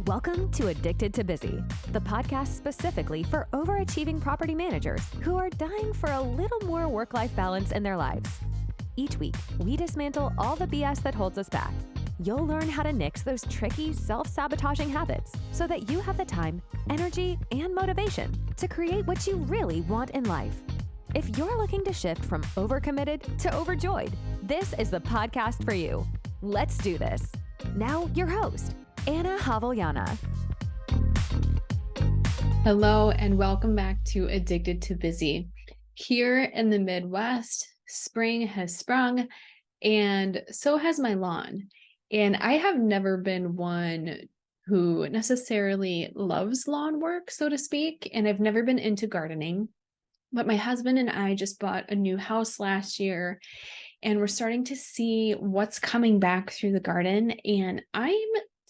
Welcome to Addicted to Busy, the podcast specifically for overachieving property managers who are dying for a little more work-life balance in their lives. Each week, we dismantle all the BS that holds us back. You'll learn how to nix those tricky, self-sabotaging habits so that you have the time, energy, and motivation to create what you really want in life. If you're looking to shift from overcommitted to overjoyed, this is the podcast for you. Let's do this. Now, your host, Anna Haviliana. Hello, and welcome back to Addicted to Busy. Here in the Midwest, spring has sprung, and so has my lawn. And I have never been one who necessarily loves lawn work, so to speak, and I've never been into gardening. But my husband and I just bought a new house last year, and we're starting to see what's coming back through the garden. And I'm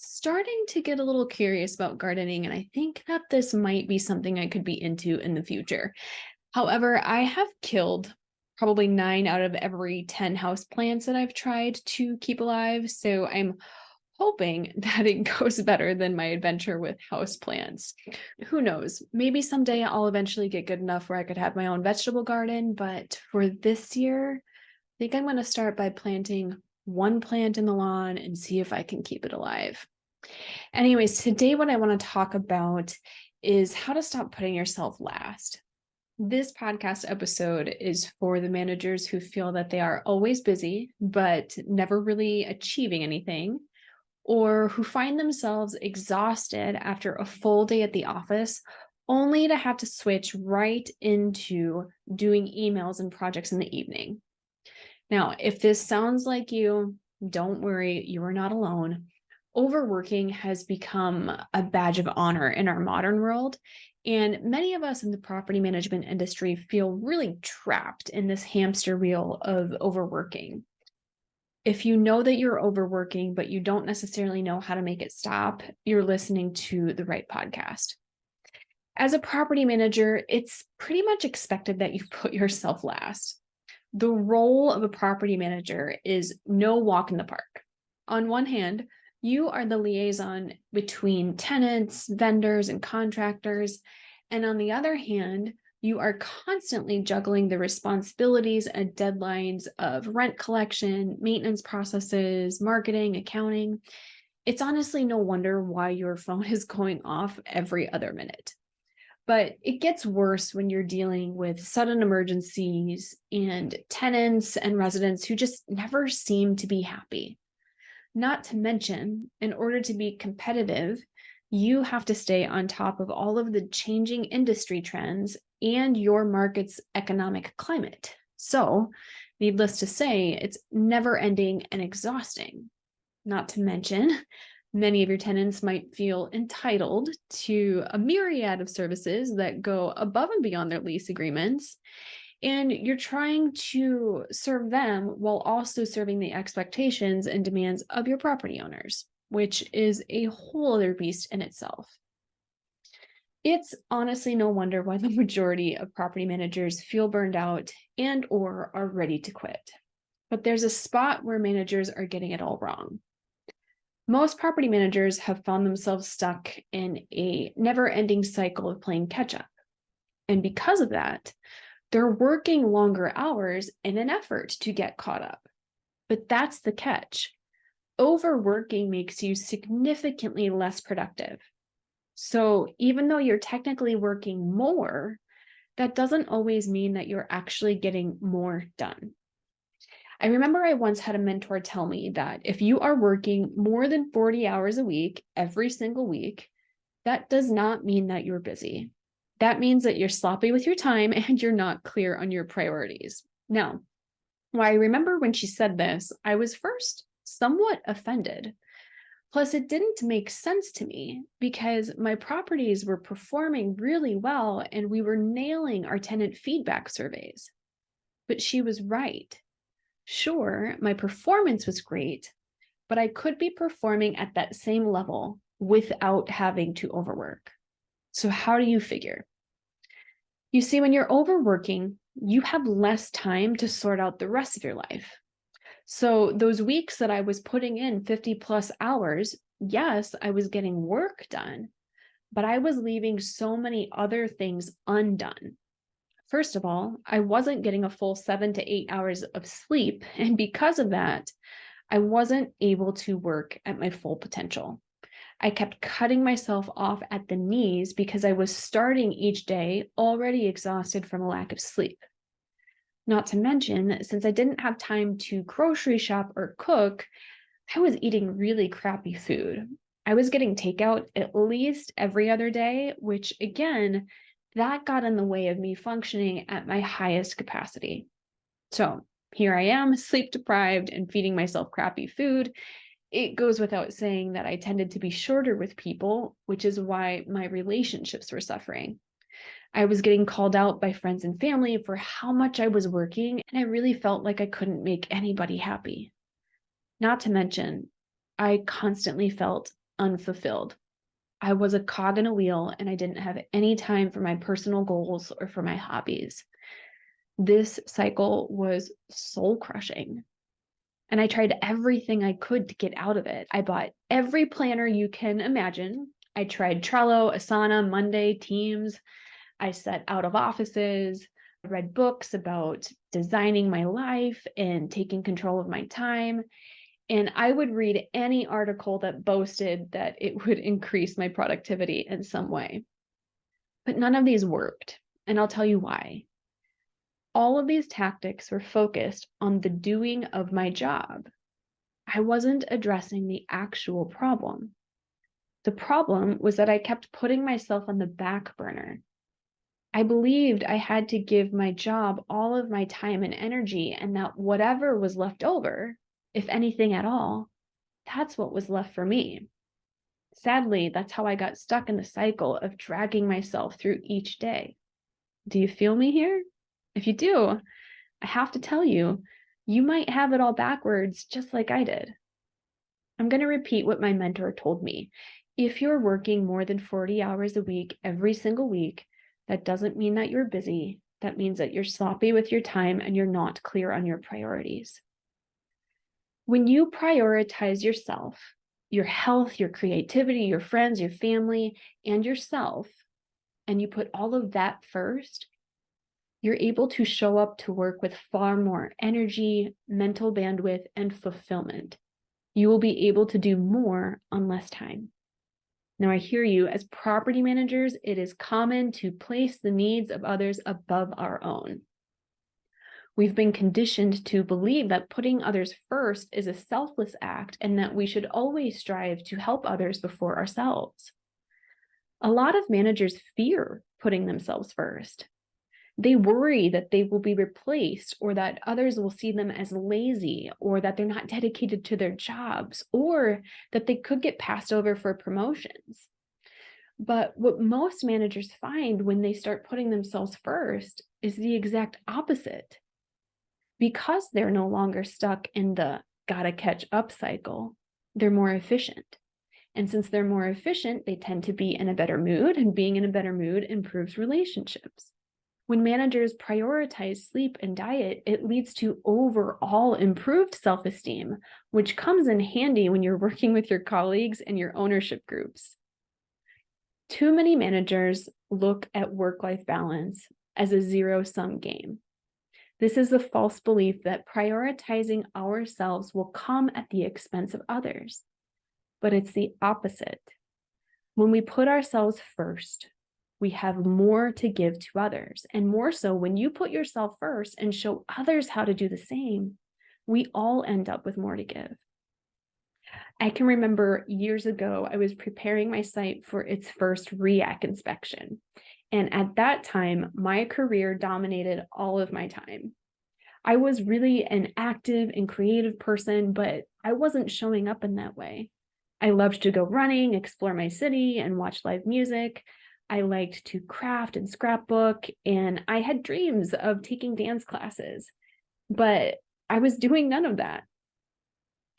starting to get a little curious about gardening, and I think that this might be something I could be into in the future. However, I have killed probably 9 out of every 10 houseplants that I've tried to keep alive. So I'm hoping that it goes better than my adventure with houseplants. Who knows? Maybe someday I'll eventually get good enough where I could have my own vegetable garden. But for this year, I think I'm going to start by planting one plant in the lawn and see if I can keep it alive. Anyways, today what I want to talk about is how to stop putting yourself last. This podcast episode is for the managers who feel that they are always busy, but never really achieving anything, or who find themselves exhausted after a full day at the office, only to have to switch right into doing emails and projects in the evening. Now, if this sounds like you, don't worry, you are not alone. Overworking has become a badge of honor in our modern world, and many of us in the property management industry feel really trapped in this hamster wheel of overworking. If you know that you're overworking, but you don't necessarily know how to make it stop, you're listening to the right podcast. As a property manager, it's pretty much expected that you put yourself last. The role of a property manager is no walk in the park. On one hand, you are the liaison between tenants, vendors, and contractors. And on the other hand, you are constantly juggling the responsibilities and deadlines of rent collection, maintenance processes, marketing, accounting. It's honestly no wonder why your phone is going off every other minute. But it gets worse when you're dealing with sudden emergencies and tenants and residents who just never seem to be happy. Not to mention, in order to be competitive, you have to stay on top of all of the changing industry trends and your market's economic climate. So, needless to say, it's never ending and exhausting. Not to mention, many of your tenants might feel entitled to a myriad of services that go above and beyond their lease agreements. And you're trying to serve them while also serving the expectations and demands of your property owners, which is a whole other beast in itself. It's honestly no wonder why the majority of property managers feel burned out and or are ready to quit. But there's a spot where managers are getting it all wrong. Most property managers have found themselves stuck in a never-ending cycle of playing catch-up. And because of that, they're working longer hours in an effort to get caught up. But that's the catch. Overworking makes you significantly less productive. So even though you're technically working more, that doesn't always mean that you're actually getting more done. I remember I once had a mentor tell me that if you are working more than 40 hours a week, every single week, that does not mean that you're busy. That means that you're sloppy with your time and you're not clear on your priorities. Now, while I remember when she said this, I was first somewhat offended. Plus, it didn't make sense to me because my properties were performing really well and we were nailing our tenant feedback surveys. But she was right. Sure, my performance was great, but I could be performing at that same level without having to overwork. So how do you figure? You see, when you're overworking, you have less time to sort out the rest of your life. So those weeks that I was putting in 50 plus hours yes, I was getting work done, but I was leaving so many other things undone. First of all, I wasn't getting a full 7 to 8 hours of sleep. And because of that, I wasn't able to work at my full potential. I kept cutting myself off at the knees because I was starting each day already exhausted from a lack of sleep. Not to mention, since I didn't have time to grocery shop or cook, I was eating really crappy food. I was getting takeout at least every other day, which again, that got in the way of me functioning at my highest capacity. So here I am, sleep deprived and feeding myself crappy food. It goes without saying that I tended to be shorter with people, which is why my relationships were suffering. I was getting called out by friends and family for how much I was working, and I really felt like I couldn't make anybody happy. Not to mention, I constantly felt unfulfilled. I was a cog in a wheel, and I didn't have any time for my personal goals or for my hobbies. This cycle was soul crushing. And I tried everything I could to get out of it. I bought every planner you can imagine. I tried Trello, Asana, Monday, Teams. I set out of offices. I read books about designing my life and taking control of my time. And I would read any article that boasted that it would increase my productivity in some way. But none of these worked. And I'll tell you why. All of these tactics were focused on the doing of my job. I wasn't addressing the actual problem. The problem was that I kept putting myself on the back burner. I believed I had to give my job all of my time and energy, and that whatever was left over, if anything at all, that's what was left for me. Sadly, that's how I got stuck in the cycle of dragging myself through each day. Do you feel me here? If you do, I have to tell you, you might have it all backwards just like I did. I'm going to repeat what my mentor told me. If you're working more than 40 hours a week every single week, that doesn't mean that you're busy. That means that you're sloppy with your time and you're not clear on your priorities. When you prioritize yourself, your health, your creativity, your friends, your family, and yourself, and you put all of that first, you're able to show up to work with far more energy, mental bandwidth, and fulfillment. You will be able to do more on less time. Now, I hear you. As property managers, it is common to place the needs of others above our own. We've been conditioned to believe that putting others first is a selfless act and that we should always strive to help others before ourselves. A lot of managers fear putting themselves first. They worry that they will be replaced or that others will see them as lazy or that they're not dedicated to their jobs or that they could get passed over for promotions. But what most managers find when they start putting themselves first is the exact opposite. Because they're no longer stuck in the gotta catch up cycle, they're more efficient. And since they're more efficient, they tend to be in a better mood, and being in a better mood improves relationships. When managers prioritize sleep and diet, it leads to overall improved self-esteem, which comes in handy when you're working with your colleagues and your ownership groups. Too many managers look at work-life balance as a zero-sum game. This is the false belief that prioritizing ourselves will come at the expense of others. But it's the opposite. When we put ourselves first, we have more to give to others. And more so, when you put yourself first and show others how to do the same, we all end up with more to give. I can remember years ago, I was preparing my site for its first REAC inspection. And at that time, my career dominated all of my time. I was really an active and creative person, but I wasn't showing up in that way. I loved to go running, explore my city, and watch live music. I liked to craft and scrapbook, and I had dreams of taking dance classes, but I was doing none of that.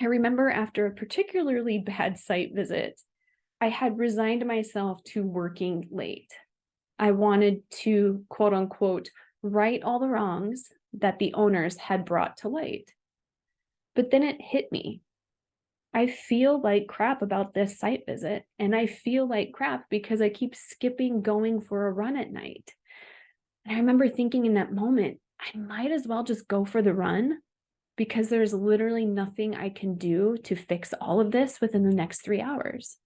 I remember after a particularly bad site visit, I had resigned myself to working late. I wanted to, quote unquote, right all the wrongs that the owners had brought to light. But then it hit me. I feel like crap about this site visit, and I feel like crap because I keep skipping going for a run at night. And I remember thinking in that moment, I might as well just go for the run because there's literally nothing I can do to fix all of this within the next 3 hours.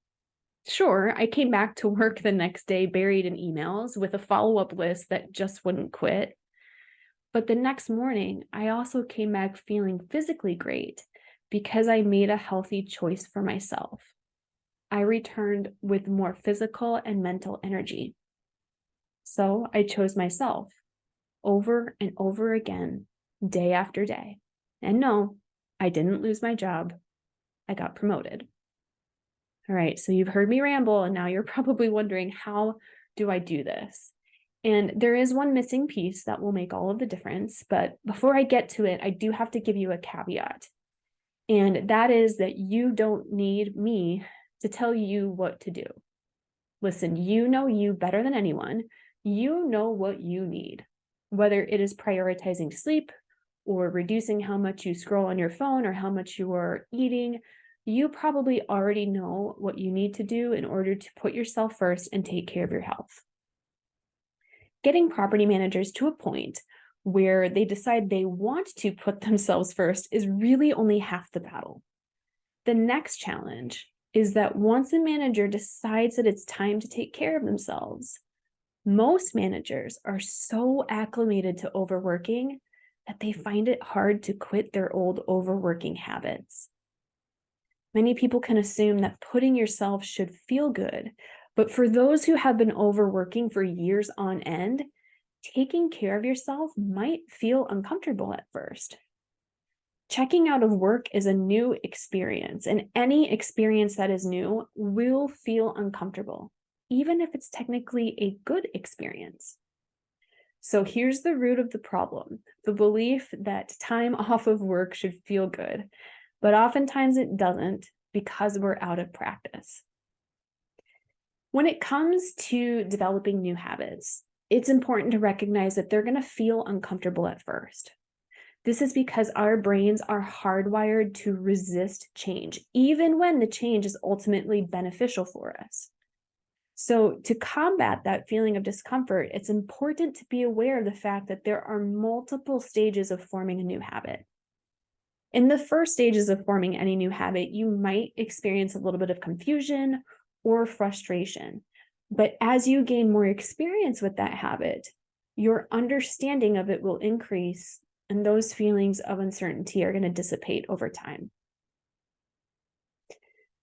Sure, I came back to work the next day buried in emails with a follow-up list that just wouldn't quit. But the next morning, I also came back feeling physically great because I made a healthy choice for myself. I returned with more physical and mental energy. So I chose myself over and over again, day after day. And no, I didn't lose my job. I got promoted. All right, so you've heard me ramble, and now you're probably wondering, how do I do this? And there is one missing piece that will make all of the difference. But before I get to it, I do have to give you a caveat. And that is that you don't need me to tell you what to do. Listen, you know you better than anyone. You know what you need, whether it is prioritizing sleep or reducing how much you scroll on your phone or how much you are eating. You probably already know what you need to do in order to put yourself first and take care of your health. Getting property managers to a point where they decide they want to put themselves first is really only half the battle. The next challenge is that once a manager decides that it's time to take care of themselves, most managers are so acclimated to overworking that they find it hard to quit their old overworking habits. Many people can assume that putting yourself should feel good, but for those who have been overworking for years on end, taking care of yourself might feel uncomfortable at first. Checking out of work is a new experience, and any experience that is new will feel uncomfortable, even if it's technically a good experience. So here's the root of the problem: the belief that time off of work should feel good, but oftentimes it doesn't because we're out of practice. When it comes to developing new habits, it's important to recognize that they're going to feel uncomfortable at first. This is because our brains are hardwired to resist change, even when the change is ultimately beneficial for us. So, to combat that feeling of discomfort, it's important to be aware of the fact that there are multiple stages of forming a new habit. In the first stages of forming any new habit, you might experience a little bit of confusion or frustration. But as you gain more experience with that habit, your understanding of it will increase, and those feelings of uncertainty are going to dissipate over time.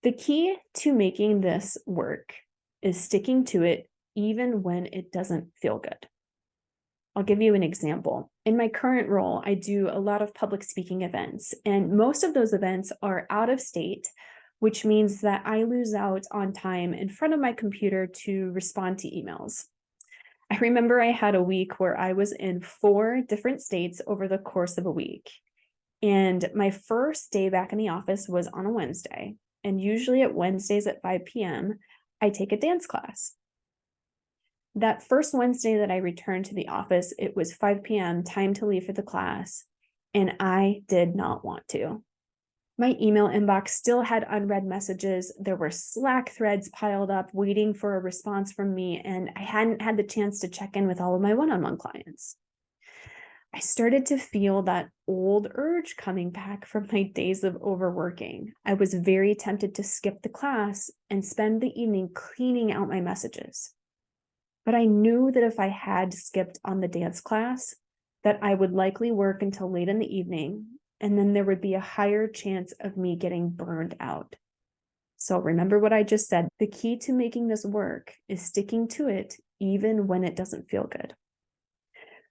The key to making this work is sticking to it even when it doesn't feel good. I'll give you an example. In my current role, I do a lot of public speaking events, and most of those events are out of state, which means that I lose out on time in front of my computer to respond to emails. I remember I had a week where I was in 4 different states over the course of a week. And my first day back in the office was on a Wednesday. And usually at Wednesdays at 5 p.m., I take a dance class. That first Wednesday that I returned to the office, it was 5 p.m., time to leave for the class, and I did not want to. My email inbox still had unread messages. There were Slack threads piled up waiting for a response from me, and I hadn't had the chance to check in with all of my one-on-one clients. I started to feel that old urge coming back from my days of overworking. I was very tempted to skip the class and spend the evening cleaning out my messages. But I knew that if I had skipped on the dance class, that I would likely work until late in the evening, and then there would be a higher chance of me getting burned out. So remember what I just said. The key to making this work is sticking to it even when it doesn't feel good.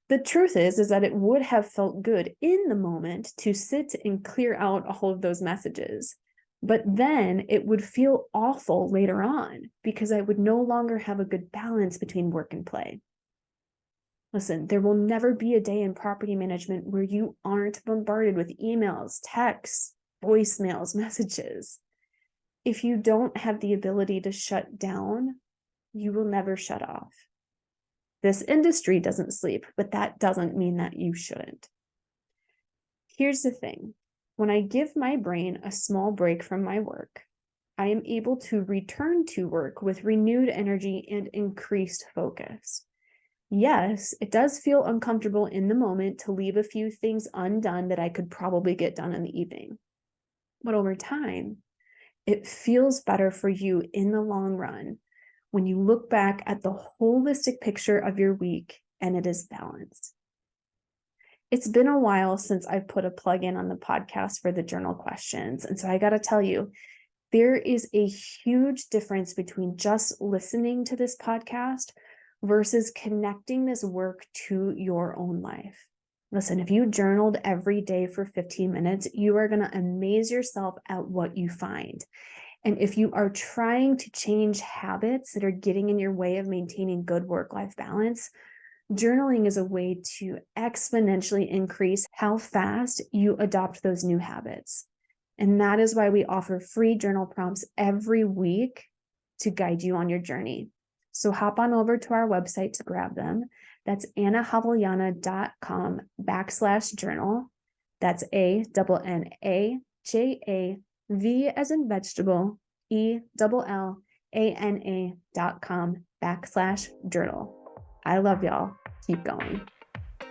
The truth is that it would have felt good in the moment to sit and clear out all of those messages. But then it would feel awful later on because I would no longer have a good balance between work and play. Listen, there will never be a day in property management where you aren't bombarded with emails, texts, voicemails, messages. If you don't have the ability to shut down, you will never shut off. This industry doesn't sleep, but that doesn't mean that you shouldn't. Here's the thing. When I give my brain a small break from my work, I am able to return to work with renewed energy and increased focus. Yes, it does feel uncomfortable in the moment to leave a few things undone that I could probably get done in the evening. But over time, it feels better for you in the long run when you look back at the holistic picture of your week and it is balanced. It's been a while since I've put a plug in on the podcast for the journal questions. And so I got to tell you, there is a huge difference between just listening to this podcast versus connecting this work to your own life. Listen, if you journaled every day for 15 minutes, you are going to amaze yourself at what you find. And if you are trying to change habits that are getting in your way of maintaining good work-life balance, journaling is a way to exponentially increase how fast you adopt those new habits. And that is why we offer free journal prompts every week to guide you on your journey. So hop on over to our website to grab them. That's annahavaljana.com/journal. That's ANNAJAV as in vegetable, ELLANA.com/journal. I love y'all. Keep going.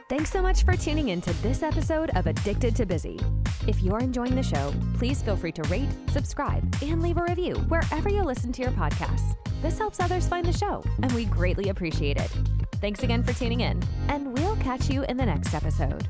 Thanks so much for tuning in to this episode of Addicted to Busy. If you're enjoying the show, please feel free to rate, subscribe, and leave a review wherever you listen to your podcasts. This helps others find the show, and we greatly appreciate it. Thanks again for tuning in, and we'll catch you in the next episode.